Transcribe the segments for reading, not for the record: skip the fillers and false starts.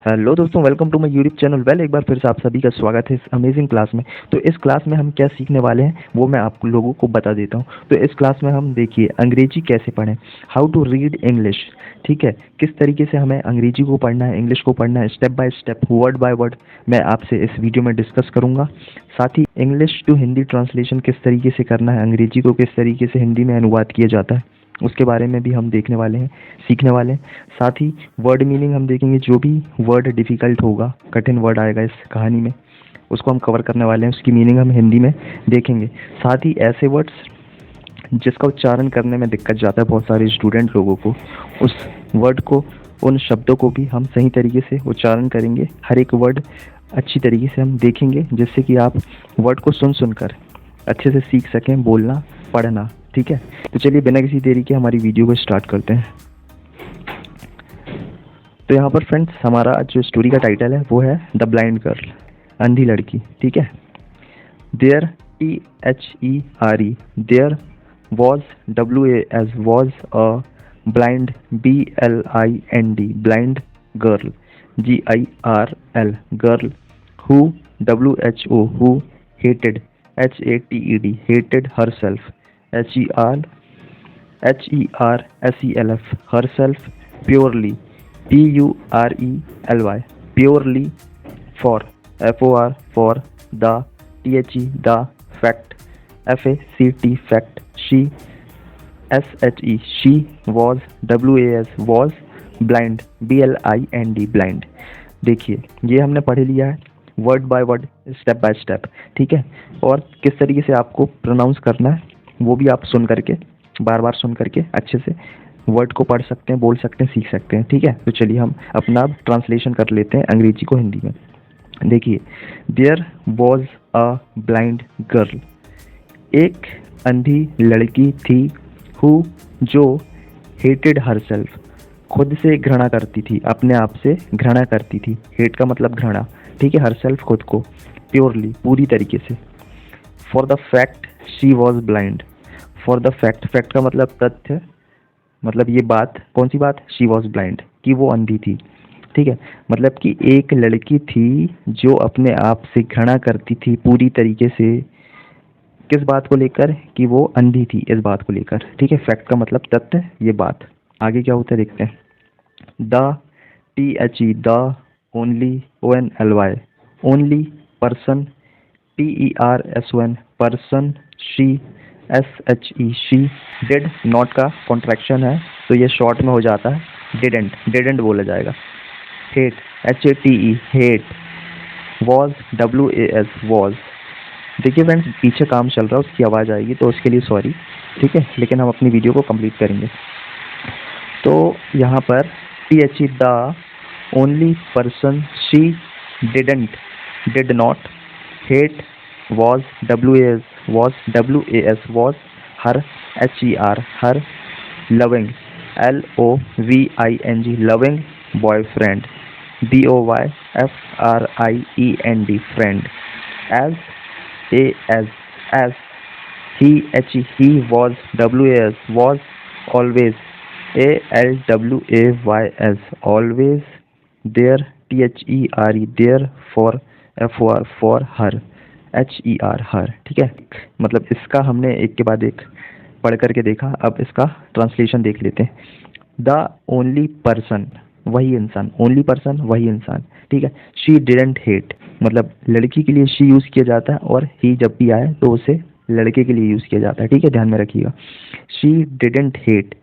Hello दोस्तों, welcome to my YouTube channel. एक बार फिर से आप सभी का स्वागत है इस अमेजिंग क्लास में। तो इस क्लास में हम क्या सीखने वाले हैं वो मैं आप लोगों को बता देता हूँ। तो इस क्लास में हम देखिए अंग्रेजी कैसे पढ़ें, हाउ टू रीड इंग्लिश। ठीक है, किस तरीके से हमें अंग्रेजी को पढ़ना है, इंग्लिश को पढ़ना है, step by step, word by word मैं आपसे इस वीडियो में डिस्कस करूँगा। साथ ही इंग्लिश टू हिंदी ट्रांसलेशन किस तरीके से करना है, अंग्रेजी को किस तरीके से हिंदी में अनुवाद किया जाता है, उसके बारे में भी हम देखने वाले हैं, सीखने वाले हैं। साथ ही वर्ड मीनिंग हम देखेंगे, जो भी वर्ड डिफ़िकल्ट होगा, कठिन वर्ड आएगा इस कहानी में, उसको हम कवर करने वाले हैं, उसकी मीनिंग हम हिंदी में देखेंगे। साथ ही ऐसे वर्ड्स जिसका उच्चारण करने में दिक्कत जाता है बहुत सारे स्टूडेंट लोगों को, उस वर्ड को, उन शब्दों को भी हम सही तरीके से उच्चारण करेंगे। हर एक वर्ड अच्छी तरीके से हम देखेंगे, जिससे कि आप वर्ड को सुन सुनकर अच्छे से सीख सकें बोलना, पढ़ना। ठीक है, तो चलिए बिना किसी देरी के हमारी वीडियो को स्टार्ट करते हैं। तो यहाँ पर फ्रेंड्स हमारा जो स्टोरी का टाइटल है वो है द ब्लाइंड गर्ल, अंधी लड़की। ठीक है, there THERE, there was WAS was a blind BLIND, blind girl GIRL, girl who WHO, who hated HATED, hated herself HERSELF, herself, purely PURELY, purely, for FOR, the THE, fact, FACT, fact, she she was WAS was blind BLIND, blind। देखिए ये हमने पढ़ लिया है word by word, step by step. ठीक है, और किस तरीके से आपको प्रोनाउंस करना है वो भी आप सुन करके, बार बार सुन करके अच्छे से वर्ड को पढ़ सकते हैं, बोल सकते हैं, सीख सकते हैं। ठीक है, तो चलिए हम अपना ट्रांसलेशन कर लेते हैं अंग्रेजी को हिंदी में। देखिए, there was a blind girl, एक अंधी लड़की थी, हु, जो, हेटेड हरसेल्फ, खुद से घृणा करती थी, अपने आप से घृणा करती थी। हेट का मतलब घृणा, ठीक है, हरसेल्फ खुद को, प्योरली पूरी तरीके से, for the fact she was blind, for the fact, fact का मतलब तथ्य, मतलब ये बात, कौन सी बात, शी वॉज ब्लाइंड, कि वो अंधी थी। ठीक है, मतलब कि एक लड़की थी जो अपने आप से घृणा करती थी पूरी तरीके से, किस बात को लेकर, कि वो अंधी थी, इस बात को लेकर। ठीक है, फैक्ट का मतलब तथ्य, ये बात। आगे क्या होता है देखते हैं। The THE, the, only, ONLY, only, person, PERSON, person, she, SHE, she, did, not का कॉन्ट्रैक्शन है तो ये शॉर्ट में हो जाता है डिडेंट, डिडेंट बोला जाएगा। Hate, HATE, hate, was, WAS, was. देखिए फ्रेंड्स पीछे काम चल रहा है, उसकी आवाज़ आएगी तो उसके लिए सॉरी। ठीक है, लेकिन हम अपनी वीडियो को कंप्लीट करेंगे। तो यहाँ पर THE, the, only, person, she, didn't, did not, hate, was, WAS, was, her, HER, her, loving, LOVING, loving, boyfriend, BOYFRIEND, friend, as, as, he was, was, always, ALWAYS, always, there, THERE, there, for her, HER, her। ठीक है, मतलब इसका हमने एक के बाद एक पढ़ करके देखा, अब इसका ट्रांसलेशन देख लेते हैं। द ओनली पर्सन, वही इंसान, ओनली पर्सन वही इंसान। ठीक है, शी डिडंट हेट, मतलब लड़की के लिए शी यूज़ किया जाता है, और ही जब भी आए तो उसे लड़के के लिए यूज़ किया जाता है। ठीक है, ध्यान में रखिएगा। She didn't hate,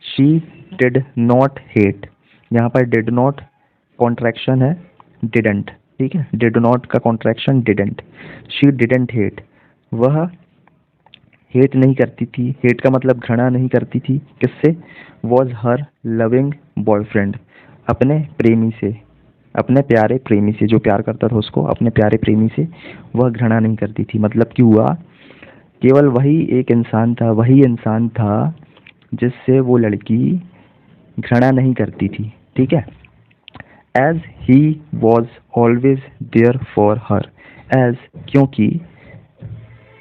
she did not hate, यहाँ पर डिड नॉट कॉन्ट्रैक्शन है डिडंट। ठीक है, डिड नॉट का contraction didn't. She didn't hate, वह हेट नहीं करती थी, हेट का मतलब घृणा नहीं करती थी, किससे, वॉज हर लविंग बॉयफ्रेंड, अपने प्रेमी से, अपने प्यारे प्रेमी से, जो प्यार करता था उसको, अपने प्यारे प्रेमी से वह घृणा नहीं करती थी। मतलब कि हुआ केवल वही एक इंसान था, वही इंसान था जिससे वो लड़की घृणा नहीं करती थी। ठीक है, as he was always there for her, as, क्योंकि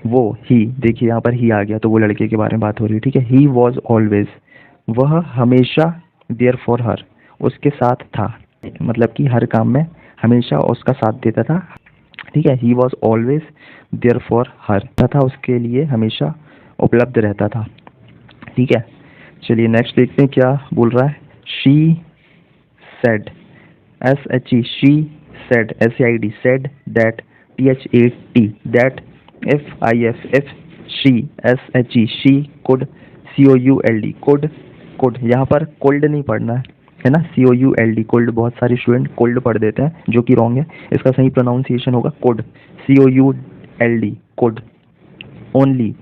वो, ही, देखिए यहाँ पर ही आ गया तो वो लड़के के बारे में बात हो रही है। ठीक है, ही वॉज ऑलवेज, वह हमेशा, देयर फॉर हर, उसके साथ था। मतलब कि हर काम में हमेशा उसका साथ देता था, ठीक है। He was always there for her, तथा उसके लिए हमेशा उपलब्ध रहता था, ठीक है। चलिए नेक्स्ट देखते हैं क्या बोल रहा है। She said, SHE, she said, SAID, said, that, THAT, that, if she, SHE, she could, COULD, could यहाँ पर कोल्ड नहीं पढ़ना है ना, COULD, कोल्ड। बहुत सारे स्टूडेंट कोल्ड पढ़ देते हैं जो कि रॉन्ग है। इसका सही प्रोनाउंसिएशन होगा could, COULD, could. Only,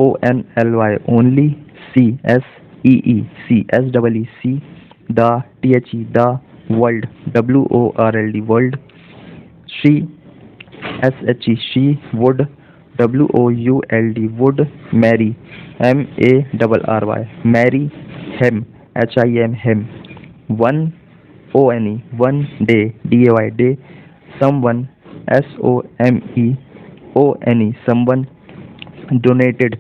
ONLY, only. CSEEC, the, THE, the. World, WORLD, world. She, SHE, she. Would, WOULD, would. Marry, MARRY, marry. Him, HIM, him. One, ONE, one. Day, DAY, day. Someone, SOMEONE, someone. donated,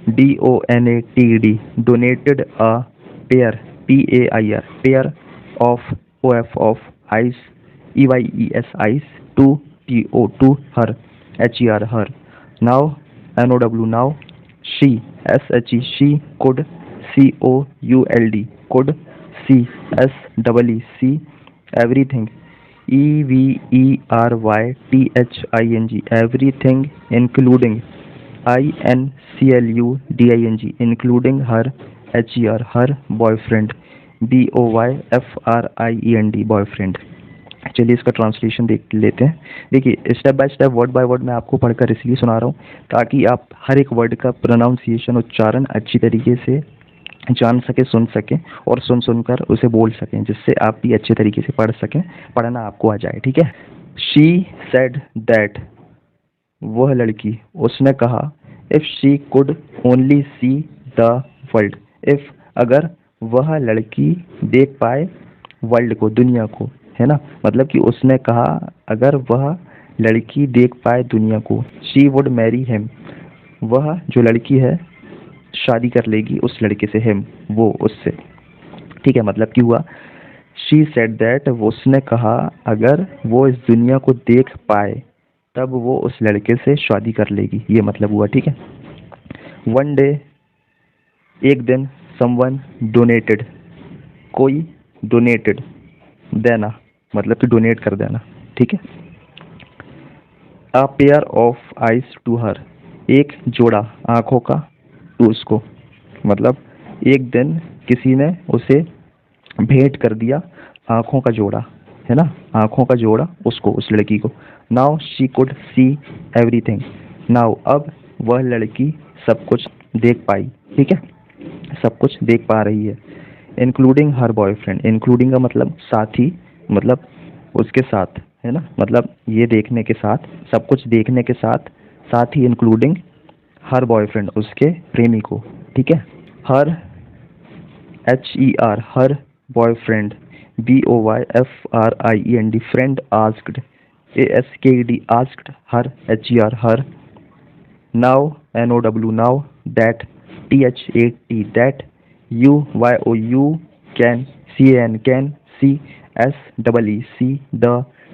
DONATED, donated a pair, PAIR, pair of, of eyes, EYES, eyes, to, TO, her, HER, her। now, NOW, now। she, SHE, she could, COULD, could। CSEE, everything, EVERYTHING, everything, including, INCLUDING, including her, HER, her boyfriend, BOYFRIEND, boyfriend। चलिए इसका translation देख लेते हैं। देखिए step by step, word by word मैं आपको पढ़कर इसलिए सुना रहा हूँ ताकि आप हर एक वर्ड का प्रोनाउंसिएशन, उच्चारण अच्छी तरीके से जान सके, सुन सकें और सुनकर उसे बोल सकें, जिससे आप भी अच्छे तरीके से पढ़ सकें, पढ़ना आपको आ जाए, ठीक है। शी सेड दैट, वह लड़की, उसने कहा। If she could only see the world, if, अगर वह लड़की देख पाए वर्ल्ड को, दुनिया को, है ना। मतलब कि उसने कहा अगर वह लड़की देख पाए दुनिया को, शी वुड मैरी हिम, वह जो लड़की है शादी कर लेगी उस लड़के से, हिम, वो, उससे, ठीक है। मतलब कि हुआ शी सेड दैट, वो उसने कहा अगर वो इस दुनिया को देख पाए तब वो उस लड़के से शादी कर लेगी, ये मतलब हुआ, ठीक है। वन डे, एक दिन। समवन डोनेटेड, कोई। डोनेटेड, देना, मतलब कि डोनेट कर देना, ठीक है। A pair of eyes to her, एक जोड़ा आंखों का, टू, उसको। मतलब एक दिन किसी ने उसे भेंट कर दिया आंखों का जोड़ा, है ना, आंखों का जोड़ा उसको, उस लड़की को। Now she could see everything, now, अब वह लड़की सब कुछ देख पाई, ठीक है, सब कुछ देख पा रही है। इंक्लूडिंग हर बॉयफ्रेंड, इंक्लूडिंग का मतलब साथ ही, मतलब उसके साथ, है ना, मतलब ये देखने के साथ, सब कुछ देखने के साथ, साथ ही इंक्लूडिंग हर बॉयफ्रेंड, उसके प्रेमी को, ठीक है। Her, HER, her boyfriend, BOYFRIEND, friend. Asked, ASKED, asked her, HER, her. Now, NOW, now. That, THAT, that. UYOU, can, CAN, can. CSEEC, the.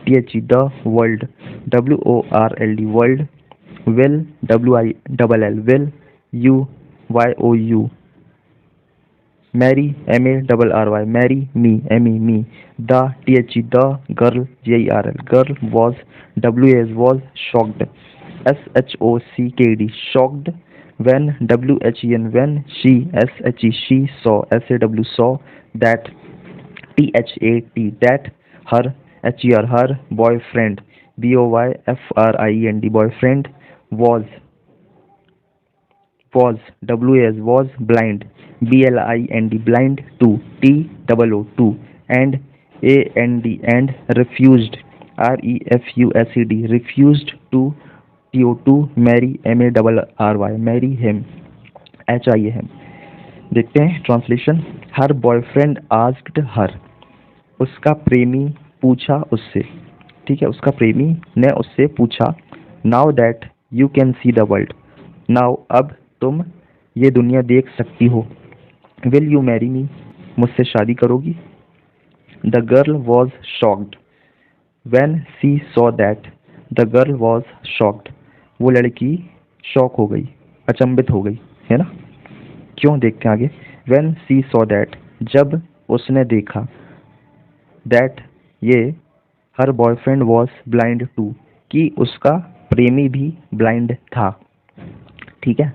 THE, the. World, WORLD, world. will, WILL, will। UYOU, marry, MARRY, marry. Me, me। The, THE, the. Girl, GIRL, girl. was, WAS, was। shocked, SHOCKD, shocked। when, WHEN, when। she, SHE, she। saw, SAW, saw। that, THAT, that। her, HER, her boyfriend, BOYFRIEND, boyfriend। was, was blind, BLIND, blind। to, TOO, to। and, and refused, REFUSED, refused to, TO, marry, MARRY, marry him, HIM। देखते हैं translation. हर boyfriend asked her, उसका प्रेमी पूछा उससे, ठीक है, उसका प्रेमी ने उससे पूछा। Now that you can see the world, now, अब तुम ये दुनिया देख सकती हो। विल यू मैरी मी, मुझसे शादी करोगी। The girl was shocked when she saw that. The girl was shocked, वो लड़की शॉक हो गई, अचंभित हो गई, है ना। क्यों, देखते हैं आगे। व्हेन सी सॉ दैट, जब उसने देखा, दैट ये, her boyfriend was blind too, कि उसका प्रेमी भी ब्लाइंड था, ठीक है।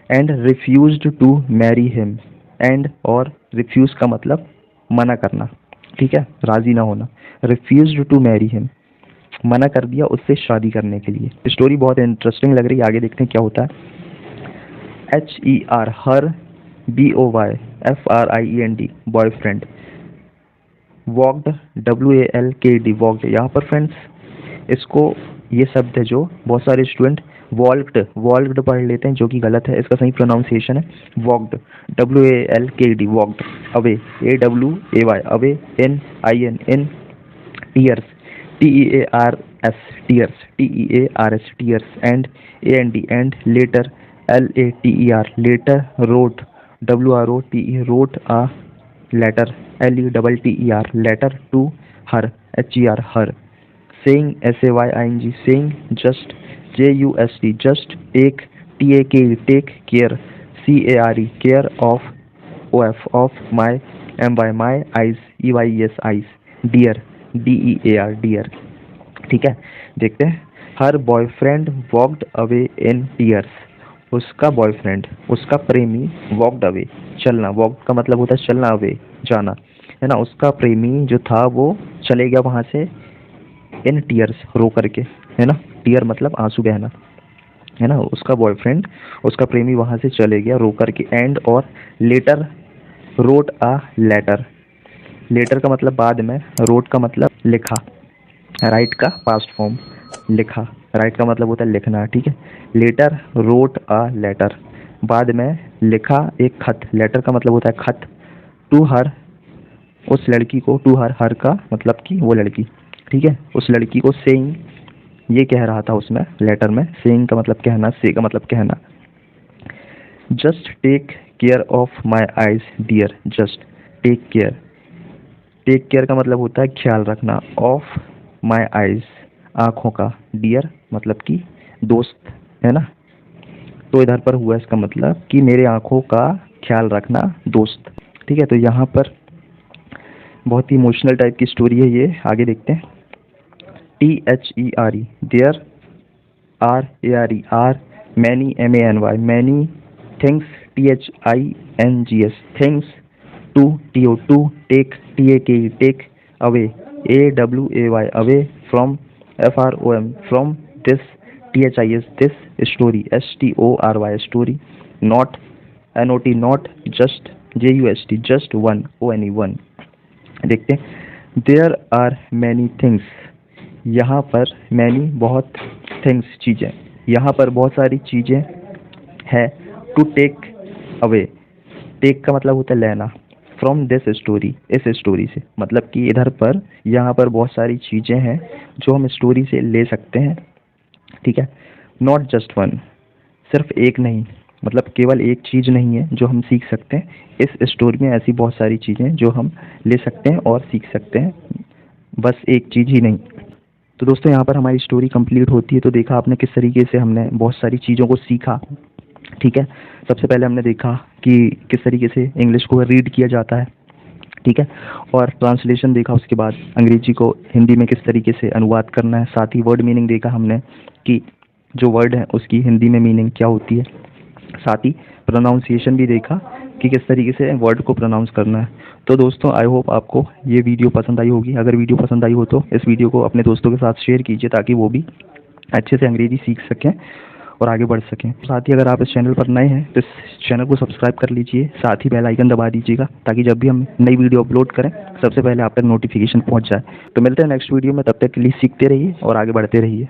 And refused to marry him, and और रिफ्यूज का मतलब मना करना, ठीक है, राजी ना होना। रिफ्यूज्ड टू मैरी हिम, मना कर दिया उससे शादी करने के लिए। स्टोरी बहुत इंटरेस्टिंग लग रही है, आगे देखते हैं क्या होता है। HER, हर, BOY FRIEND, boyfriend. Walked, WALKD, walked. यहाँ पर फ्रेंड्स इसको, ये शब्द है जो बहुत सारे स्टूडेंट वॉल्क्ड पढ़ लेते हैं, जो कि गलत है। इसका सही प्रोनाउंसिएशन है walked, WALKD, walked. Away, AWAY, away. IN tears, TEARS, tears, TEARS, tears. And AND, and. Later, LATER, later. Wrote, WROTE, wrote a letter, LETTER, letter. To her, HER, her. Saying, SAYING, saying. Just, JUST, just. Take, TAKE, take. Care, CARE, care. Of, OF my, MY, my. Eyes, EYES, eyes. Dear, DEAR, dear, ठीक है। देखते हैं। Her boyfriend walked away in tears, उसका boyfriend, उसका प्रेमी, walked away, चलना। Walk का मतलब होता है चलना, अवे, जाना, है ना। उसका प्रेमी जो था वो चले गया वहाँ से, इन टीयर्स, रो करके, है ना। टीयर मतलब आंसू बहना, है ना। उसका बॉयफ्रेंड, उसका प्रेमी वहाँ से चले गया रो करके। एंड और, later, wrote a letter. Letter का मतलब बाद में, रोट का मतलब लिखा, राइट का पास्ट फॉर्म, लिखा। राइट का मतलब होता है लिखना, ठीक है। लेटर, रोट अ लेटर, बाद में लिखा एक खत। लेटर का मतलब होता है खत। टू हर, उस लड़की को। टू हर, हर का मतलब कि वो लड़की, ठीक है, उस लड़की को। सेइंग, ये कह रहा था उसमें लेटर में। सेइंग का मतलब कहना, से का मतलब कहना। Just take care of my eyes dear, just take care. Take care का मतलब होता है ख्याल रखना, ऑफ माई आइज, आँखों का। डियर मतलब कि दोस्त, है ना। तो इधर पर हुआ इसका मतलब कि मेरे आँखों का ख्याल रखना दोस्त, ठीक है। तो यहाँ पर बहुत ही इमोशनल टाइप की स्टोरी है ये, आगे देखते हैं। THERE, there. RARE, are. Many, MANY, many. Things, THINGS, things. To, TO, to. Take, TAKE, take. Away, AWAY, away. From, FROM, from. This, THIS, this. Story, STORY, story. Not, NOT, not. Just, JUST, just. One, ONE, one. देखते हैं। There are many things, यहाँ पर many बहुत, things चीज़ें, यहाँ पर बहुत सारी चीज़ें है। टू टेक अवे, टेक का मतलब होता है लेना। फ्रॉम दिस स्टोरी, इस स्टोरी से, मतलब कि इधर पर यहाँ पर बहुत सारी चीज़ें हैं जो हम स्टोरी से ले सकते हैं, ठीक है। नॉट जस्ट वन, सिर्फ एक नहीं, मतलब केवल एक चीज़ नहीं है जो हम सीख सकते हैं इस स्टोरी में। ऐसी बहुत सारी चीज़ें जो हम ले सकते हैं और सीख सकते हैं, बस एक चीज़ ही नहीं। तो दोस्तों यहाँ पर हमारी स्टोरी कंप्लीट होती है। तो देखा आपने किस तरीके से हमने बहुत सारी चीज़ों को सीखा, ठीक है। सबसे पहले हमने देखा कि किस तरीके से इंग्लिश को रीड किया जाता है, ठीक है, और ट्रांसलेशन देखा। उसके बाद अंग्रेजी को हिंदी में किस तरीके से अनुवाद करना है। साथ ही वर्ड मीनिंग देखा हमने कि जो वर्ड है उसकी हिंदी में मीनिंग क्या होती है। साथ ही प्रोनाउंसिएशन भी देखा कि किस तरीके से वर्ड को प्रोनाउंस करना है। तो दोस्तों आई होप आपको ये वीडियो पसंद आई होगी। अगर वीडियो पसंद आई हो तो इस वीडियो को अपने दोस्तों के साथ शेयर कीजिए ताकि वो भी अच्छे से अंग्रेजी सीख सकें और आगे बढ़ सकें। साथ ही अगर आप इस चैनल पर नए हैं तो इस चैनल को सब्सक्राइब कर लीजिए, साथ ही बेल आइकन दबा दीजिएगा ताकि जब भी हम नई वीडियो अपलोड करें सबसे पहले आप तक नोटिफिकेशन पहुंच जाए। तो मिलते हैं नेक्स्ट वीडियो में, तब तक के लिए सीखते रहिए और आगे बढ़ते रहिए।